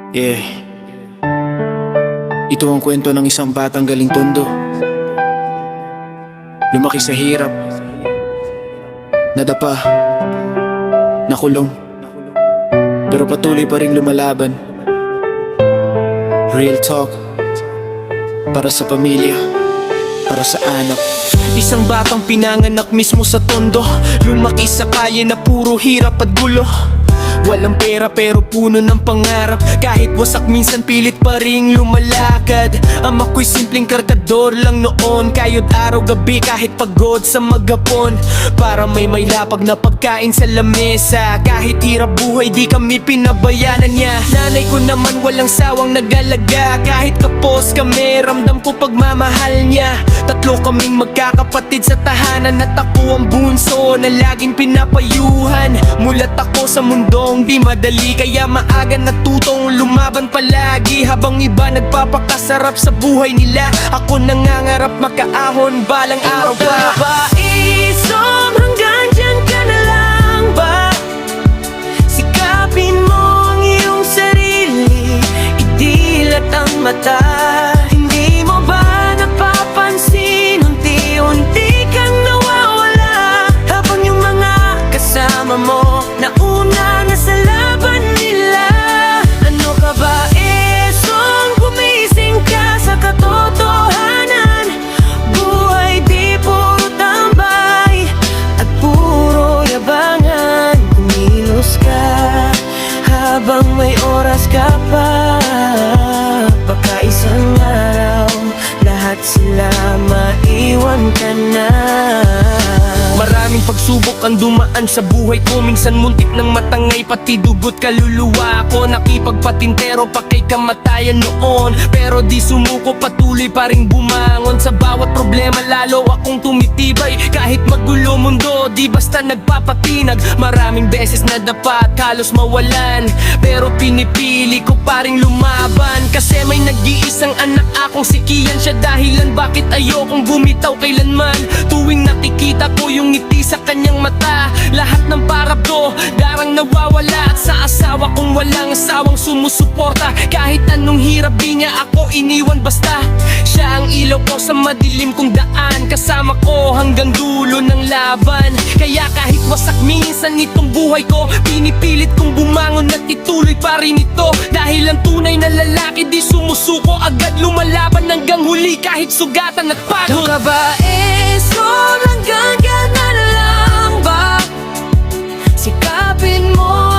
Yeah. Ito ang kwento ng isang batang galing tondo. Lumaki sa hirap, nadapa, nakulong, pero patuloy pa rin lumalaban. Real talk, para sa pamilya, para sa anak. Isang batang pinanganak mismo sa tondo, lumaki sa kaya na puro hirap at gulo. Walang pera pero puno ng pangarap, kahit wasak minsan pilit pa ring lumalakad. Ama ko'y simpleng kargador lang noon, kayod araw gabi kahit pagod sa maghapon, para may lapag na pagkain sa lamesa. Kahit hirap buhay di kami pinabayanan niya. Nanay ko naman walang sawang nag-alaga, kahit kapos kami ramdam ko pagmamahal niya. Tatlo kaming magkakapatid sa tahanan, at ako ang bunso na laging pinapayuhan. Mulat ako sa mundong di madali, kaya maaga natutong lumaban palagi. Habang iba nagpapakasarap sa buhay nila, ako nangangarap makaahon balang araw pa. Isom, hanggang dyan ka na lang ba? Sikapin mo ang iyong sarili, idilat ang mata. Hindi mo ba napapansin, unti-unti kang nawawala, habang yung mga kasama mo nauna na sa laban nila. Ano ka ba, Esong? Gumising ka sa katotohanan. Buhay di puro tambay at puro yabangan. Kumilos ka habang may oras ka pa, baka isang araw lahat sila maiwan ka na. Maraming pagsubok ang dumaan sa buhay ko, minsan muntik ng matangay pati dugot kaluluwa ko. Nakipagpatintero pa kay kamatayan noon, pero di sumuko, patuloy pa ring bumangon. Sa bawat problema lalo akong tumitibay, kahit magulo mundo di basta nagpapatinag. Maraming beses na dapat halos mawalan, pero pinipili ko pa ring lumaban. Kasi may nag-iisang anak akong si Kian, siya dahilan bakit ayokong bumitaw kailanman. Tuwing nakikita ko yung ngiti sa kanyang mata, lahat ng parabdo darang nawawala. At sa asawa kong walang asawang sumusuporta, kahit anong hirap di niya ako iniwan basta. Siya ang ilaw ko sa madilim kong daan, kasama ko hanggang dulo ng laban. Kaya kahit wasak minsan itong buhay ko, pinipilit kong bumangon at ituloy pa rin ito. Dahil ang tunay na lalaki di sumusuko, agad lumalaban hanggang huli kahit sugatan at pagod. Ka ba, Esong, hanggang ka na lang ba? Sikapin mo